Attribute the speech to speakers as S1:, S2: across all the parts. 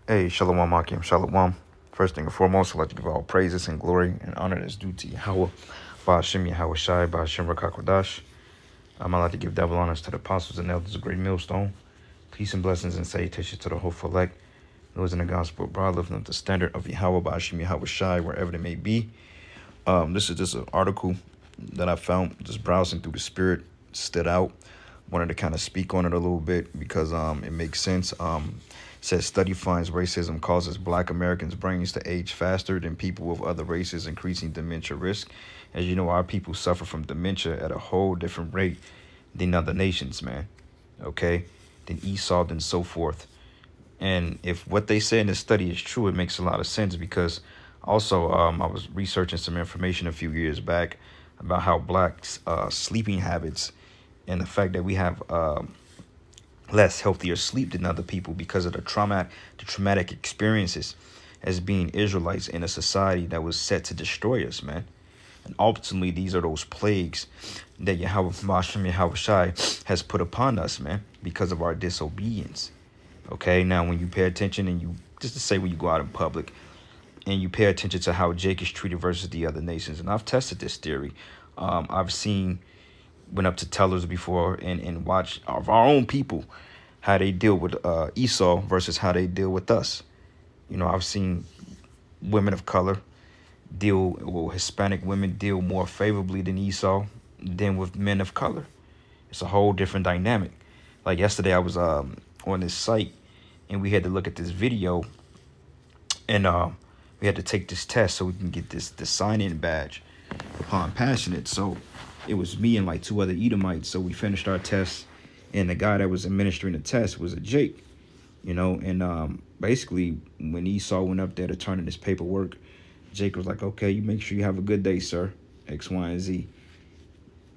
S1: Hey, Shalom Akim, Shalom. First thing and foremost, I'd like to give all praises and glory and honor that's due to Yahweh, Ba'ashem Yahweh Shai, Ba'ashem Rakakwadash. I'd like to give double honors to the apostles and elders of Great Millstone. Peace and blessings and salutations to the hopeful elect. Those in the gospel abroad, lifting up the standard of Yahweh, Ba'ashem Yahweh Shai, wherever they may be. This is just an article that I found just browsing through the spirit, stood out. Wanted to kind of speak on it a little bit because it makes sense. Says study finds racism causes Black Americans' brains to age faster than people of other races, increasing dementia risk. As you know, our people suffer from dementia at a whole different rate than other nations, man. Okay, than Esau, and so forth. And if what they say in the study is true, it makes a lot of sense because also I was researching some information a few years back about how Blacks' sleeping habits and the fact that we have less healthier sleep than other people because of the traumatic experiences as being Israelites in a society that was set to destroy us, man. And ultimately, these are those plagues that Yahweh Hashem Yahweh Shai has put upon us, man, because of our disobedience. Okay, now when you pay attention and you, just to say when you go out in public and you pay attention to how Jake is treated versus the other nations, and I've tested this theory. I've went up to tellers before and watched our own people, how they deal with Esau versus how they deal with us. You know, I've seen women of color Hispanic women deal more favorably than Esau than with men of color. It's a whole different dynamic. Like yesterday, I was on this site and we had to look at this video and we had to take this test so we can get this sign-in badge upon passing it. So it was me and like two other Edomites. So we finished our test and the guy that was administering the test was a Jake, you know, and basically when Esau went up there to turn in his paperwork, Jake was like, okay, you make sure you have a good day, sir. X, Y, and Z.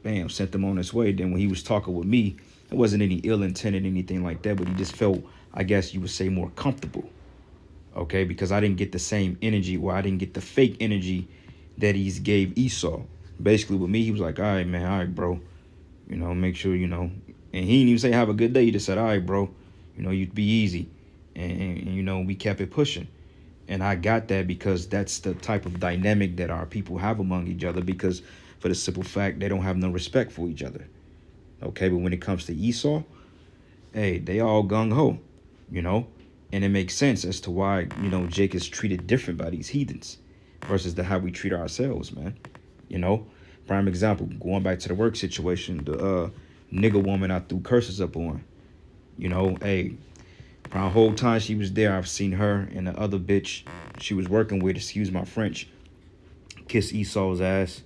S1: Bam, sent them on his way. Then when he was talking with me, it wasn't any ill intent or anything like that, but he just felt, I guess you would say, more comfortable. Okay, because I didn't get the same energy, or I didn't get the fake energy that he gave Esau. Basically with me, he was like, all right, man, all right, bro. You know, make sure, you know. And he didn't even say have a good day. He just said, all right, bro. You know, you'd be easy. And you know, we kept it pushing. And I got that because that's the type of dynamic that our people have among each other, because for the simple fact they don't have no respect for each other. Okay, but when it comes to Esau, hey, they all gung-ho, you know? And it makes sense as to why, you know, Jake is treated different by these heathens versus how we treat ourselves, man. You know? Prime example, going back to the work situation, the nigger woman I threw curses up on. You know, hey, the whole time she was there, I've seen her and the other bitch she was working with, excuse my French, kiss Esau's ass.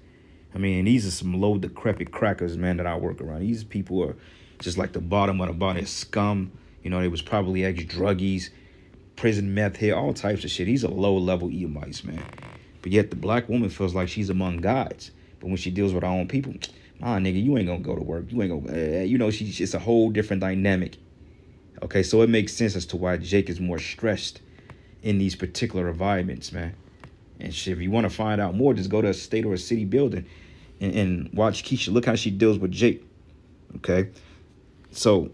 S1: I mean, these are some low decrepit crackers, man, that I work around. These people are just like the bottom of the bottom, scum. You know, they was probably ex-druggies, prison meth here, all types of shit. These are low-level Edomites, man. But yet the black woman feels like she's among gods. But when she deals with our own people, nigga, you ain't gonna go to work. You ain't gonna, you know, it's a whole different dynamic. Okay, so it makes sense as to why Jake is more stressed in these particular environments, man. And shit, if you want to find out more, just go to a state or a city building and watch Keisha. Look how she deals with Jake. Okay, so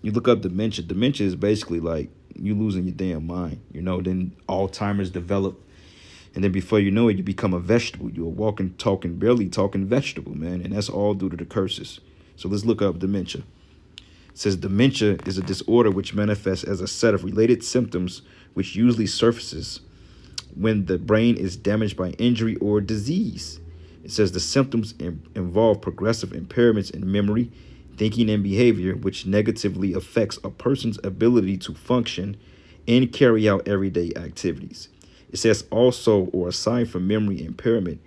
S1: you look up dementia. Dementia is basically like you losing your damn mind. You know, then Alzheimer's develop, and then before you know it, you become a vegetable. You're a walking, talking, barely talking vegetable, man. And that's all due to the curses. So let's look up dementia. It says dementia is a disorder which manifests as a set of related symptoms which usually surfaces when the brain is damaged by injury or disease. It says the symptoms involve progressive impairments in memory, thinking, and behavior, which negatively affects a person's ability to function and carry out everyday activities. It says also, or aside from memory impairment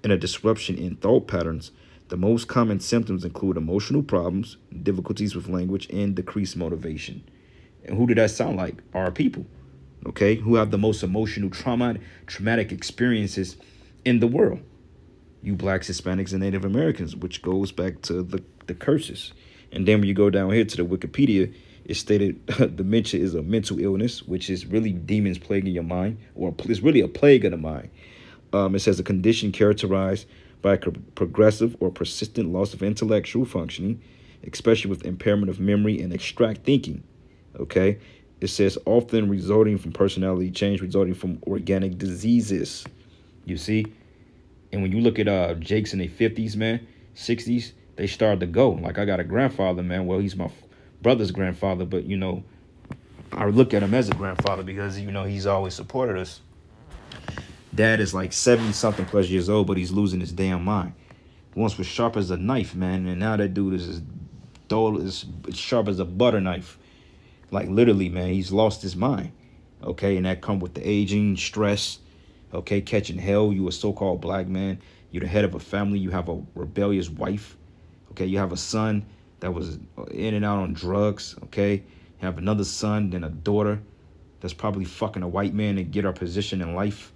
S1: and a disruption in thought patterns, the most common symptoms include emotional problems, difficulties with language, and decreased motivation. And who did that sound like? Our people, okay, who have the most emotional traumatic experiences in the world. You blacks, Hispanics, and Native Americans, which goes back to the curses. And then when you go down here to the Wikipedia, it stated dementia is a mental illness, which is really demons plaguing your mind, or it's really a plague of the mind. It says a condition characterized by a progressive or persistent loss of intellectual functioning, especially with impairment of memory and abstract thinking. Okay, It says often resulting from personality change, resulting from organic diseases. You see? And when you look at Jakes in their 50s, man, 60s, they started to go. Like I got a grandfather, man. Well, he's my brother's grandfather, but I look at him as a grandfather because he's always supported us. Dad is like 70 something plus years old, but he's losing his damn mind. Once was sharp as a knife, man, and now that dude is as dull, as sharp as a butter knife. Like literally, man, he's lost his mind. Okay, and that come with the aging, stress. Okay, catching hell. You a so-called black man. You're the head of a family. You have a rebellious wife. Okay, you have a son that was in and out on drugs. Okay, you have another son, then a daughter that's probably fucking a white man to get our position in life.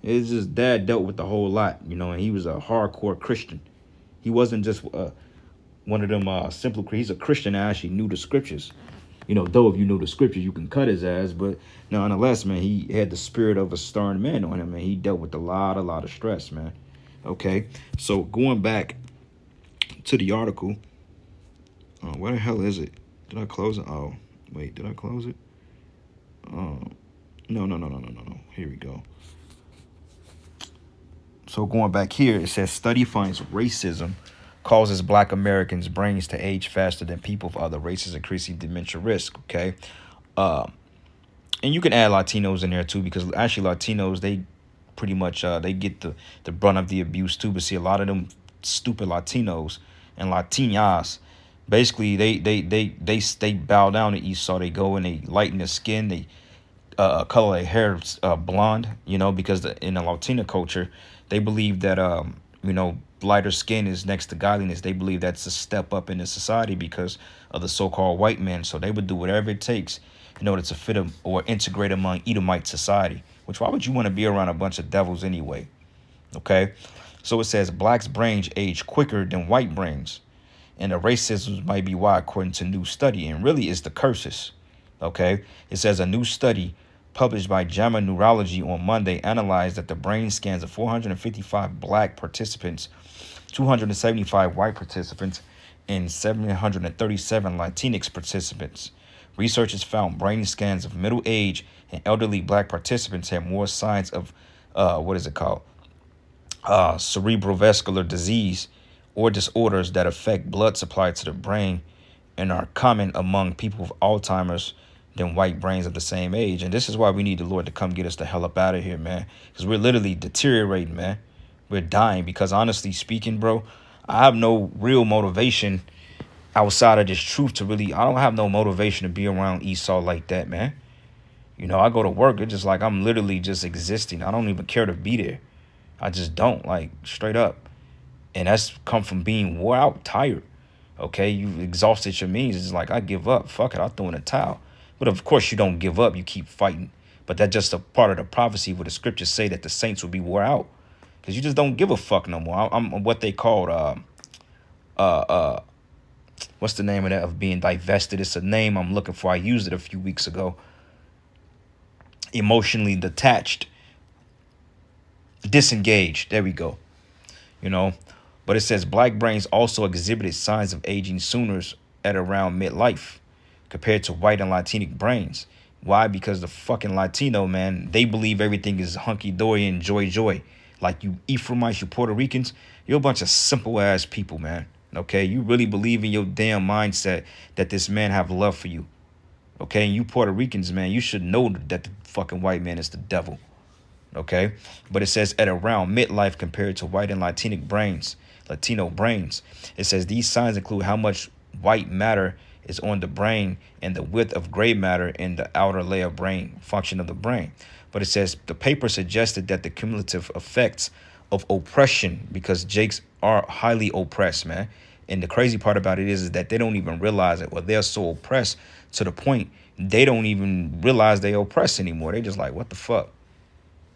S1: It's just dad dealt with the whole lot, and he was a hardcore Christian. He wasn't just one of them simple. He's a Christian that actually knew the scriptures. Though if you know the scriptures, you can cut his ass. But nonetheless, man, he had the spirit of a stern man on him, man. He dealt with a lot of stress, man. Okay, so going back to the article, where the hell is it? Did I close it? Oh, wait, did I close it? No. Here we go. So going back here, it says study finds racism causes black Americans' brains to age faster than people of other races, increasing dementia risk. Okay. And you can add Latinos in there too, because actually Latinos, they pretty much they get the brunt of the abuse too. But see, a lot of them stupid Latinos and Latinas, basically they bow down to Esau. They go and they lighten their skin. They color their hair blonde, because in the Latina culture, they believe that lighter skin is next to godliness. They believe that's a step up in the society because of the so-called white man. So they would do whatever it takes in order to fit them or integrate among Edomite society. Which, why would you want to be around a bunch of devils anyway? Okay, so it says blacks' brains age quicker than white brains, and the racism might be why, according to new study, and really it's the curses. Okay, it says a new study published by JAMA Neurology on Monday analyzed that the brain scans of 455 black participants, 275 white participants, and 737 Latinx participants. Researchers found brain scans of middle-aged and elderly black participants had more signs of cerebrovascular disease or disorders that affect blood supply to the brain and are common among people with Alzheimer's than white brains of the same age. And this is why we need the Lord to come get us the hell up out of here, man. Because we're literally deteriorating, man. We're dying. Because honestly speaking, bro, I have no real motivation outside of this truth to really, I don't have no motivation to be around Esau like that, man. I go to work. It's just like I'm literally just existing. I don't even care to be there. I just don't, like, straight up. And that's come from being wore out, tired. Okay, you've exhausted your means. It's like, I give up. Fuck it, I'll throw in a towel. But of course you don't give up. You keep fighting. But that's just a part of the prophecy where the scriptures say that the saints will be wore out. Because you just don't give a fuck no more. I'm what they called, what's the name of that, of being divested? It's a name I'm looking for. I used it a few weeks ago. Emotionally detached. Disengaged. There we go. But it says black brains also exhibited signs of aging sooner at around midlife compared to white and Latinic brains. Why? Because the fucking Latino, man, they believe everything is hunky-dory and joy. Like you Ephraimites, you Puerto Ricans, you're a bunch of simple-ass people, man. Okay? You really believe in your damn mindset that this man have love for you. Okay? And you Puerto Ricans, man, you should know that the fucking white man is the devil. Okay? But it says at around midlife compared to white and Latino brains. It says these signs include how much white matter is on the brain and the width of gray matter in the outer layer brain function of the brain. But it says the paper suggested that the cumulative effects of oppression, because Jakes are highly oppressed, man. And the crazy part about it is that they don't even realize it, or they're so oppressed to the point they don't even realize they oppressed anymore. They just like, what the fuck?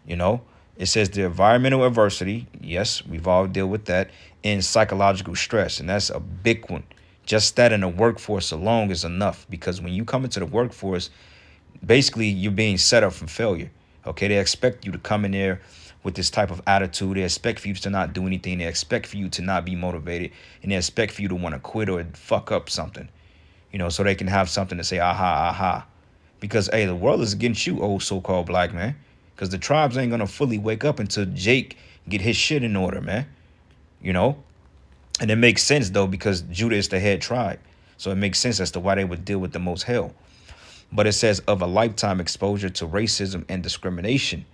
S1: It says the environmental adversity. Yes, we've all dealt with that. And psychological stress. And that's a big one. Just that in the workforce alone is enough, because when you come into the workforce, basically you're being set up for failure. Okay, they expect you to come in there with this type of attitude. They expect for you to not do anything. They expect for you to not be motivated, and they expect for you to want to quit or fuck up something, so they can have something to say, aha, Because hey, the world is against you, old so-called black man. Because the tribes ain't gonna fully wake up until Jake get his shit in order, man. You know, and it makes sense though because Judah is the head tribe, so it makes sense as to why they would deal with the most hell. But it says of a lifetime exposure to racism and discrimination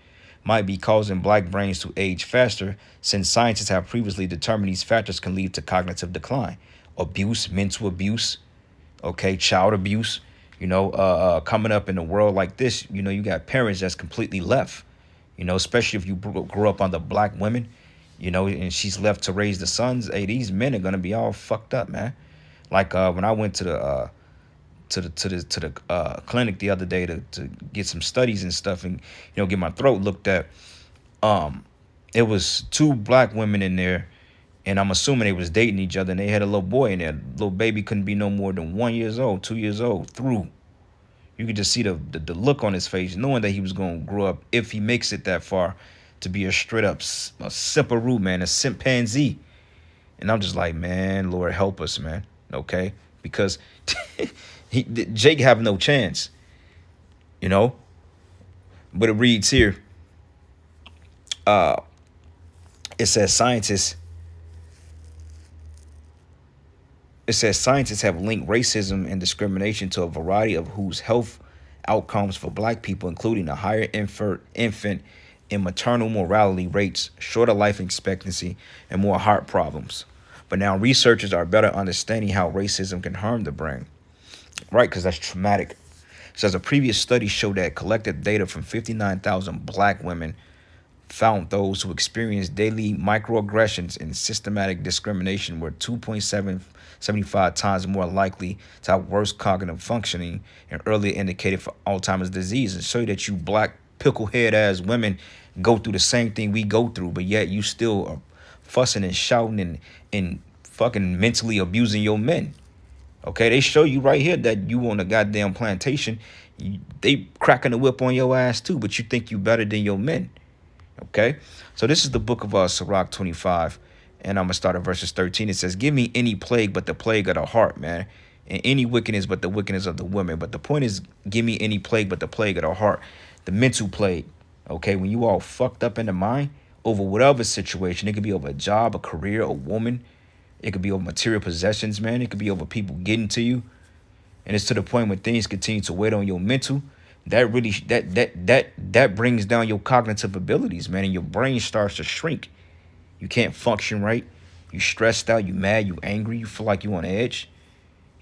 S1: might be causing black brains to age faster, since scientists have previously determined these factors can lead to cognitive decline, abuse, mental abuse, okay, child abuse. Coming up in a world like this, you got parents that's completely left. Especially if you grew up under black women, and she's left to raise the sons. Hey, these men are gonna be all fucked up, man. Like when I went to the clinic the other day to get some studies and stuff, and get my throat looked at. It was two black women in there, and I'm assuming they was dating each other, and they had a little boy in there. Little baby couldn't be no more than 1 year old, 2 years old. Through, you could just see the look on his face, knowing that he was gonna grow up, if he makes it that far, to be a straight up a simparoo, man, a chimpanzee. And I'm just like, man, Lord help us, man. Okay, because Jake have no chance, But it reads here. It says scientists have linked racism and discrimination to a variety of whose health outcomes for black people, including a higher infant and maternal mortality rates, shorter life expectancy, and more heart problems. But now researchers are better understanding how racism can harm the brain. Right, because that's traumatic. It says a previous study showed that collected data from 59,000 black women found those who experienced daily microaggressions and systematic discrimination were 2.75 times more likely to have worse cognitive functioning and earlier indicated for Alzheimer's disease. And show you that you black picklehead ass women go through the same thing we go through, but yet you still are fussing and shouting and fucking mentally abusing your men. Okay, they show you right here that you on a goddamn plantation. They cracking the whip on your ass too, but you think you better than your men. Okay, so this is the book of Sirach 25, and I'm gonna start at verses 13. It says, "Give me any plague but the plague of the heart, man, and any wickedness but the wickedness of the women." But the point is, give me any plague but the plague of the heart, the mental plague. Okay, when you all fucked up in the mind over whatever situation, it could be over a job, a career, a woman. It could be over material possessions, man. It could be over people getting to you. And it's to the point when things continue to weigh on your mental, that really that brings down your cognitive abilities, man, and your brain starts to shrink. You can't function right. You stressed out, you mad, you angry, you feel like you on edge.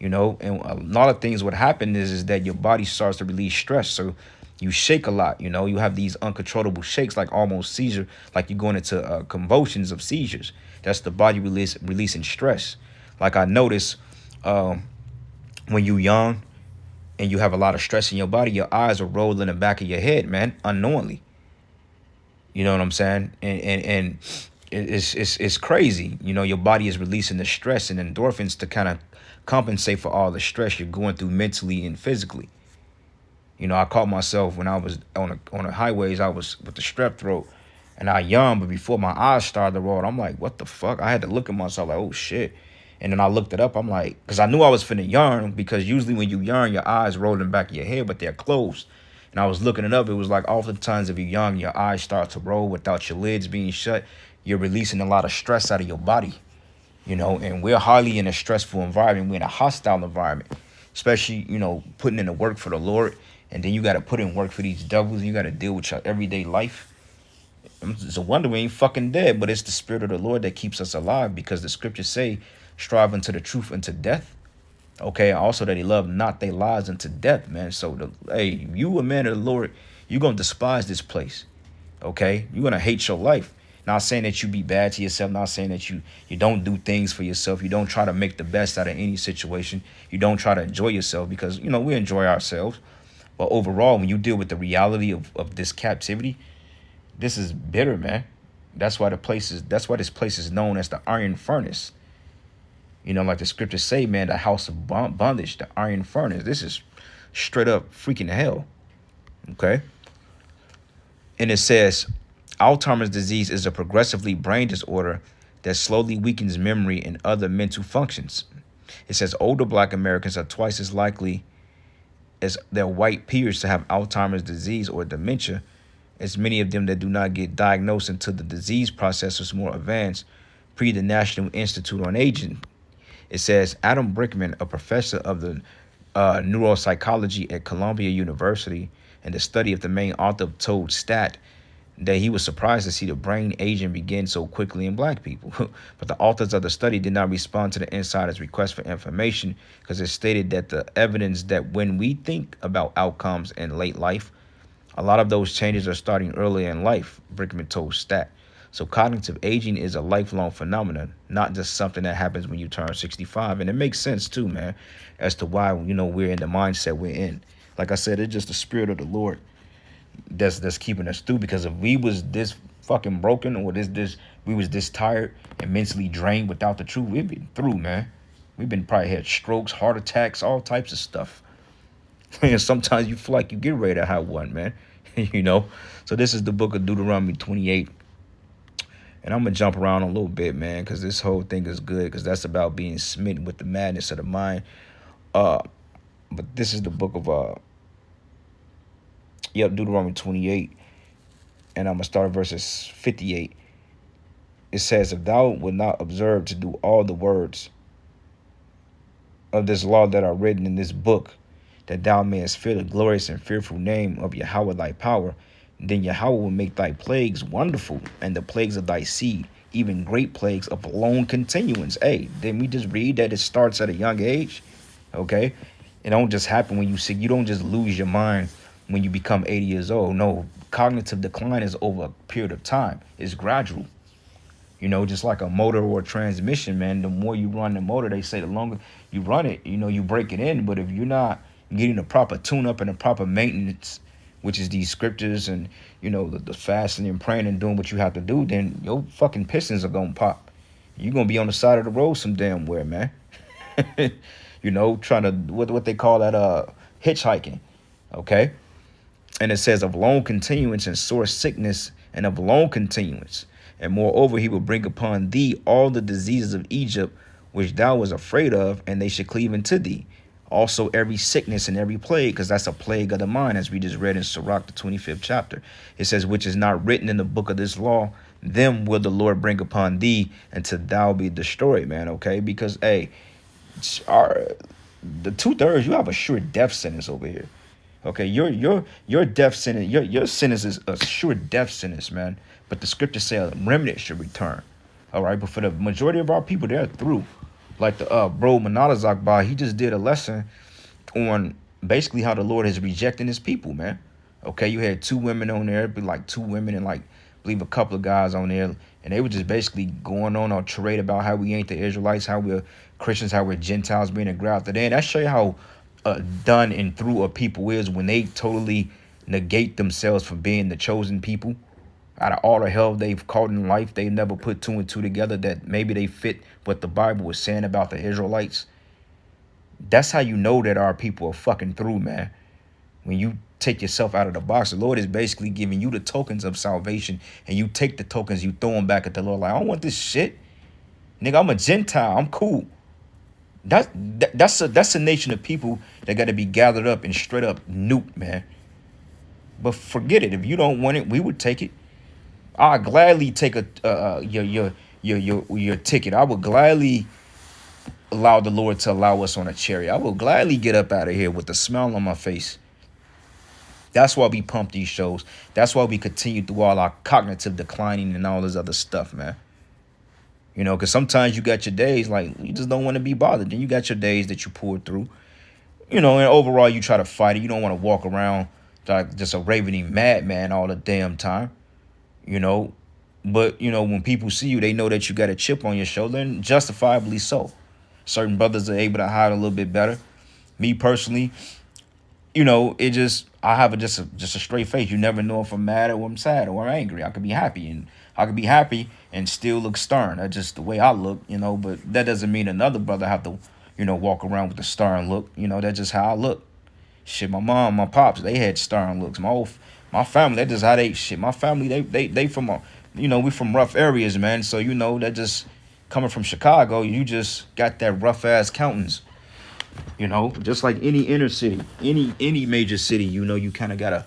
S1: And a lot of things what happen is that your body starts to release stress. So you shake a lot, you have these uncontrollable shakes, like almost seizure, like you're going into convulsions of seizures. That's the body releasing stress. Like I notice when you young and you have a lot of stress in your body, your eyes are rolling in the back of your head, man, unknowingly. You know what I'm saying? And it's crazy. Your body is releasing the stress and endorphins to kind of compensate for all the stress you're going through mentally and physically. I caught myself when I was on the highways, I was with the strep throat. And I yawned, but before my eyes started to roll, I'm like, what the fuck? I had to look at myself like, oh shit. And then I looked it up. I'm like, because I knew I was finna yarn, because usually when you yarn, your eyes roll in the back of your head, but they're closed. And I was looking it up. It was like oftentimes if you yarn, your eyes start to roll without your lids being shut. You're releasing a lot of stress out of your body, and we're highly in a stressful environment. We're in a hostile environment, especially, putting in the work for the Lord. And then you got to put in work for these devils. You got to deal with your everyday life. It's a wonder we ain't fucking dead, but it's the spirit of the Lord that keeps us alive, because the scriptures say, strive unto the truth unto death. Okay, also that he loved not their lives unto death, man. So, hey, you a man of the Lord, you're going to despise this place. Okay, you're going to hate your life. Not saying that you be bad to yourself, not saying that you don't do things for yourself. You don't try to make the best out of any situation. You don't try to enjoy yourself, because, we enjoy ourselves. But overall, when you deal with the reality of this captivity, this is bitter, man. That's why this place is known as the iron furnace. Like the scriptures say, man, the house of bondage, the iron furnace. This is straight up freaking hell. Okay. And it says, Alzheimer's disease is a progressively brain disorder that slowly weakens memory and other mental functions. It says older black Americans are twice as likely as their white peers to have Alzheimer's disease or dementia, as many of them that do not get diagnosed until the disease process is more advanced, pre the National Institute on Aging. It says Adam Brickman, a professor of the neuropsychology at Columbia University and the study of the main author of told Stat that he was surprised to see the brain aging begin so quickly in black people. But the authors of the study did not respond to the insider's request for information because it stated that the evidence that when we think about outcomes in late life, a lot of those changes are starting earlier in life, Brickman told Stat. So cognitive aging is a lifelong phenomenon, not just something that happens when you turn 65. And it makes sense too, man, as to why, we're in the mindset we're in. Like I said, it's just the spirit of the Lord that's keeping us through. Because if we was this fucking broken, or we was this tired and mentally drained without the truth, we'd been through, man. We've been probably had strokes, heart attacks, all types of stuff. And sometimes you feel like you get ready to have one, man. So this is the book of Deuteronomy 28. And I'm going to jump around a little bit, man, because this whole thing is good, because that's about being smitten with the madness of the mind. But this is the book of, Deuteronomy 28. And I'm going to start at verses 58. It says, if thou wilt not observe to do all the words of this law that are written in this book, that thou mayest fear the glorious and fearful name of Yahweh thy power, then Yahweh will make thy plagues wonderful, and the plagues of thy seed, even great plagues of long continuance. Hey, didn't we just read that it starts at a young age? Okay? It don't just happen when you sick. You don't just lose your mind when you become 80 years old. No, cognitive decline is over a period of time. It's gradual. Just like a motor or a transmission, man, the more you run the motor, they say the longer you run it, you break it in. But if you're not getting the proper tune-up and the proper maintenance, which is these scriptures and, the fasting and praying and doing what you have to do, then your fucking pistons are going to pop. You're going to be on the side of the road some damn where, man. Trying to, what they call that, hitchhiking, okay? And it says of long continuance and sore sickness and of long continuance. And moreover, he will bring upon thee all the diseases of Egypt, which thou was afraid of, and they should cleave unto thee. Also every sickness and every plague, because that's a plague of the mind, as we just read in Sirach, the 25th chapter. It says, which is not written in the book of this law, them will the Lord bring upon thee until thou be destroyed, man, okay? Because, hey, the 2/3, you have a sure death sentence over here. Okay, your death sentence, your sentence is a sure death sentence, man. But the scriptures say a remnant should return. All right, but for the majority of our people, they're through. Like the bro Manadazak Ba, he just did a lesson on basically how the Lord is rejecting his people, man. Okay, you had 2 women on there, but like 2 women and like, I believe a couple of guys on there, and they were just basically going on a tirade about how we ain't the Israelites, how we're Christians, how we're Gentiles being grafted in. That show you how done and through a people is when they totally negate themselves for being the chosen people. Out of all the hell they've caught in life, they never put 2 and 2 together that maybe they fit what the Bible was saying about the Israelites. That's how you know that our people are fucking through, man. When you take yourself out of the box, the Lord is basically giving you the tokens of salvation, and you take the tokens, you throw them back at the Lord like, I don't want this shit. Nigga, I'm a Gentile. I'm cool. That's a nation of people that got to be gathered up and straight up nuked, man. But forget it. If you don't want it, we would take it. I'll gladly take your ticket. I would gladly allow the Lord to allow us on a chariot. I will gladly get up out of here with a smile on my face. That's why we pump these shows. That's why we continue through all our cognitive declining and all this other stuff, man. Because sometimes you got your days like you just don't want to be bothered. Then you got your days that you pour through. And overall you try to fight it. You don't want to walk around like just a ravening madman all the damn time. But when people see you, they know that you got a chip on your shoulder, and justifiably so. Certain brothers are able to hide a little bit better. Me personally, I have just a straight face. You never know if I'm mad or I'm sad or I'm angry. I could be happy and still look stern. That's just the way I look, but that doesn't mean another brother have to, walk around with a stern look. That's just how I look. Shit, my mom, my pops, they had stern looks. My family, that's just how they shit. My family, they from we from rough areas, man. So that just coming from Chicago, you just got that rough ass countenance. You know, just like any inner city, any major city, you know, you kind of got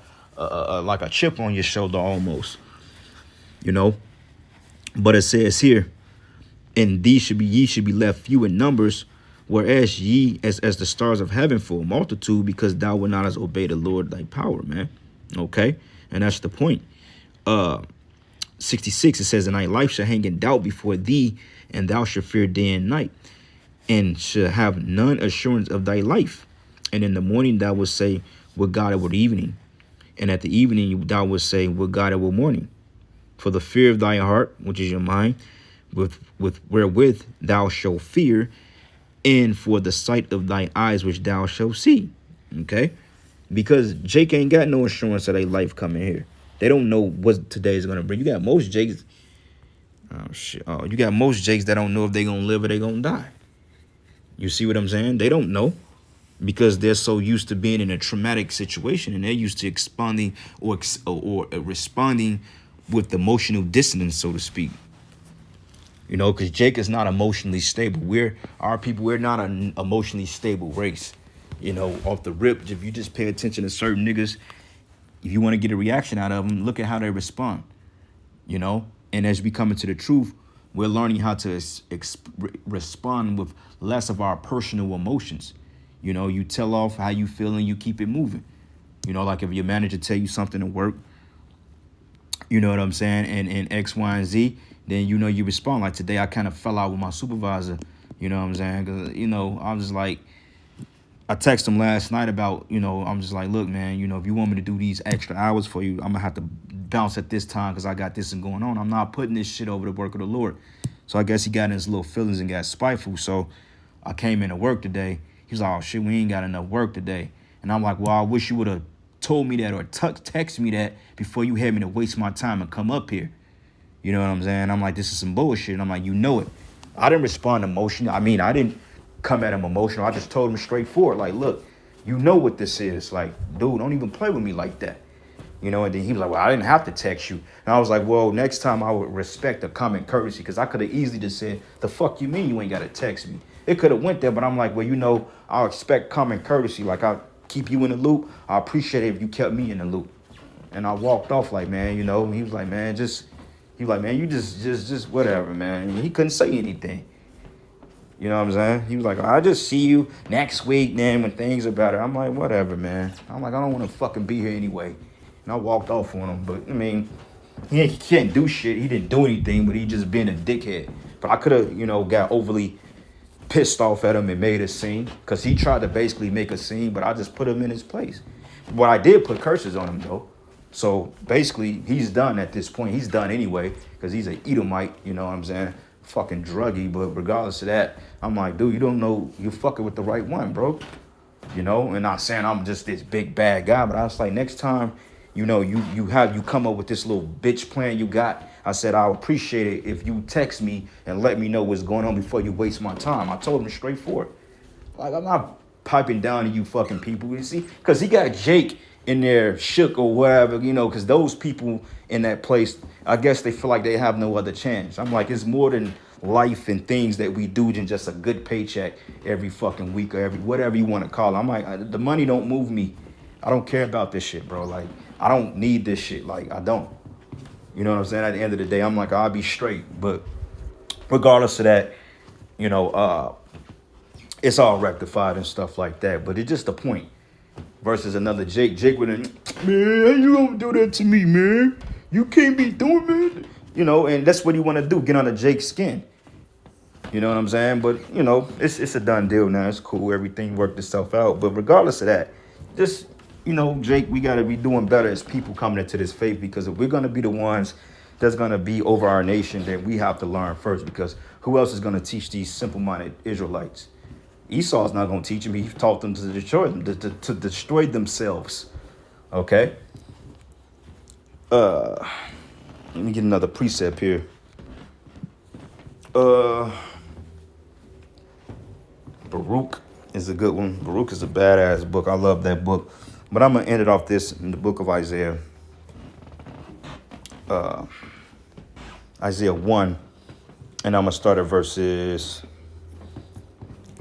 S1: like a chip on your shoulder almost, you know. But it says here, and ye should be left few in numbers, whereas ye as the stars of heaven for a multitude, because thou wilt not as obey the Lord thy power, man. Okay, and that's the point. 66, it says, and thy life shall hang in doubt before thee, and thou shalt fear day and night, and shall have none assurance of thy life. And in the morning thou wilt say, with God it will evening, and at the evening thou wilt say, with God it will morning. For the fear of thy heart, which is your mind, with wherewith thou shalt fear, and for the sight of thy eyes which thou shalt see. Okay, because Jake ain't got no assurance of their life coming here. They don't know what today is gonna bring. You got most Jakes. Oh shit! Oh, you got most Jakes that don't know if they gonna live or they gonna die. You see what I'm saying? They don't know because they're so used to being in a traumatic situation, and they're used to responding or responding with emotional dissonance, so to speak. You know, because Jake is not emotionally stable. We're not an emotionally stable race. You know, off the rip, if you just pay attention to certain niggas, if you want to get a reaction out of them, look at how they respond. You know, and as we come into the truth, we're learning how to respond with less of our personal emotions. You know, you tell off how you feel and you keep it moving. You know, like if your manager tell you something at work, you know what I'm saying, and X, Y, and Z, then, you know, you respond. Like today, I kind of fell out with my supervisor, you know what I'm saying? Because, you know, I'm just like, I texted him last night about, you know, I'm just like, look, man, you know, if you want me to do these extra hours for you, I'm going to have to bounce at this time because I got this and going on. I'm not putting this shit over the work of the Lord. So I guess he got in his little feelings and got spiteful. So I came into work today. He was like, oh, shit, we ain't got enough work today. And I'm like, well, I wish you would have told me that or text me that before you had me to waste my time and come up here. You know what I'm saying? I'm like, this is some bullshit. And I'm like, you know it. I didn't respond emotional. I mean, I didn't come at him emotional. I just told him straightforward, like, look, you know what this is. Like, dude, don't even play with me like that. You know, and then he was like, well, I didn't have to text you. And I was like, well, next time I would respect the common courtesy, because I could have easily just said, the fuck you mean you ain't got to text me? It could have went there, but I'm like, well, you know, I'll expect common courtesy. Like, I'll keep you in the loop. I appreciate it if you kept me in the loop. And I walked off like, man, you know, and he was like, man, he was like, man, you just whatever, man. And he couldn't say anything. You know what I'm saying? He was like, I'll just see you next week, man, when things are better. I'm like, whatever, man. I'm like, I don't want to fucking be here anyway. And I walked off on him. But, I mean, he can't do shit. He didn't do anything, but he just being a dickhead. But I could have, you know, got overly pissed off at him and made a scene. Because he tried to basically make a scene, but I just put him in his place. But I did put curses on him, though. So basically, he's done at this point. He's done anyway, because he's an Edomite, you know what I'm saying? Fucking druggy. But regardless of that, I'm like, dude, you don't know, you're fucking with the right one, bro. You know, and not saying I'm just this big bad guy, but I was like, next time, you know, you come up with this little bitch plan you got, I said, I'll appreciate it if you text me and let me know what's going on before you waste my time. I told him straightforward. Like, I'm not piping down to you fucking people, you see? Because he got Jake in there shook or whatever, you know, because those people in that place, I guess they feel like they have no other chance. I'm like, it's more than life and things that we do than just a good paycheck every fucking week or every whatever you want to call it. I'm like, the money don't move me. I don't care about this shit, bro. Like, I don't need this shit. Like, I don't. You know what I'm saying? At the end of the day, I'm like, I'll be straight. But regardless of that, you know, it's all rectified and stuff like that. But it's just the point. Versus another Jake. Jake would have, man, you don't do that to me, man. You can't be doing that. You know, and that's what you want to do. Get under Jake's skin. You know what I'm saying? But, you know, it's a done deal now. It's cool. Everything worked itself out. But regardless of that, just, you know, Jake, we got to be doing better as people coming into this faith. Because if we're going to be the ones that's going to be over our nation, then we have to learn first. Because who else is going to teach these simple-minded Israelites? Esau's not going to teach them. He taught them to destroy them, to destroy themselves. Okay? Let me get another precept here. Baruch is a good one. Baruch is a badass book. I love that book. But I'm going to end it off this in the book of Isaiah. Isaiah 1. And I'm going to start at verses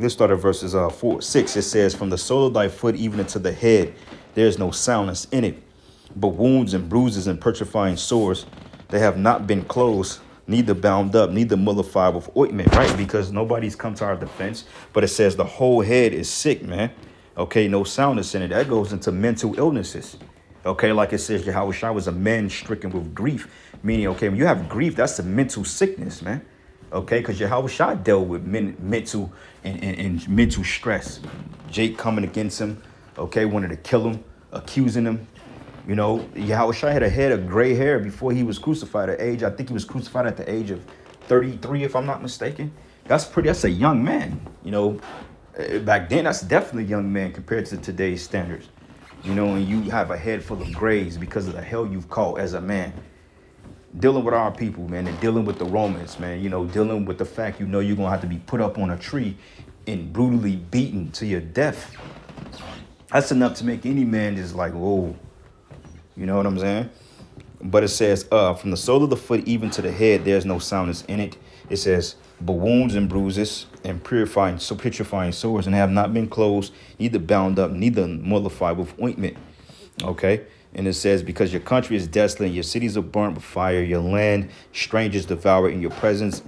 S1: Let's start at verses 6. It says, from the sole of thy foot even unto the head, there is no soundness in it, but wounds and bruises and putrefying sores. They have not been closed, neither bound up, neither mollified with ointment, right? Because nobody's come to our defense, but it says the whole head is sick, man. Okay, no soundness in it. That goes into mental illnesses. Okay, like it says, Yahweh Shai was a man stricken with grief, meaning, okay, when you have grief, that's a mental sickness, man. Okay, because Yahweh Shai dealt with mental and mental stress. Jake coming against him, okay, wanted to kill him, accusing him. You know, Yahweh Shai had a head of gray hair before he was crucified at age. I think he was crucified at the age of 33, if I'm not mistaken. That's a young man. You know, back then, that's definitely a young man compared to today's standards. You know, and you have a head full of grays because of the hell you've caught as a man. Dealing with our people, man, and dealing with the Romans, man, you know, dealing with the fact, you know, you're going to have to be put up on a tree and brutally beaten to your death. That's enough to make any man just like, whoa, you know what I'm saying? But it says, from the sole of the foot even to the head, there's no soundness in it. It says, but wounds and bruises and putrefying sores, and have not been closed, neither bound up, neither mollified with ointment. Okay. And it says, because your country is desolate, and your cities are burnt with fire, your land strangers devour in your presence,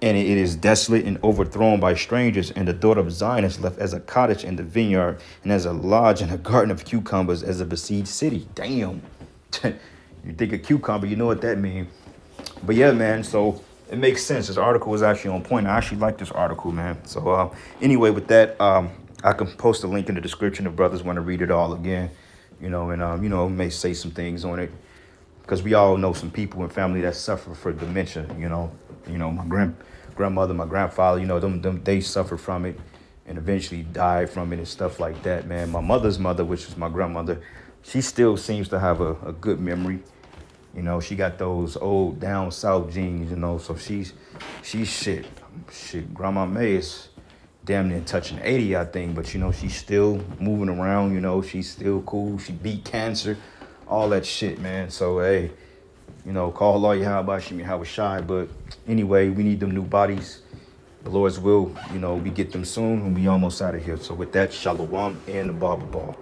S1: and it is desolate and overthrown by strangers. And the daughter of Zion is left as a cottage in the vineyard, and as a lodge in a garden of cucumbers, as a besieged city. Damn. You think of cucumber, you know what that means. But yeah, man, so it makes sense. This article is actually on point. I actually like this article, man. So anyway, with that, I can post a link in the description if brothers want to read it all again. You know, and, you know, may say some things on it, because we all know some people in family that suffer for dementia. You know, my grandmother, my grandfather, you know, them they suffered from it and eventually died from it and stuff like that, man. My mother's mother, which is my grandmother, she still seems to have a good memory. You know, she got those old down south genes, you know, so she's shit. Grandma May is damn near touching 80, I think, but you know, she's still moving around, you know, she's still cool. She beat cancer, all that shit, man. So hey, you know, call Allah Yahweh Shem Yahweh Shai. But anyway, we need them new bodies. The Lord's will, you know, we get them soon and we almost out of here. So with that, shalom and the Bible ball.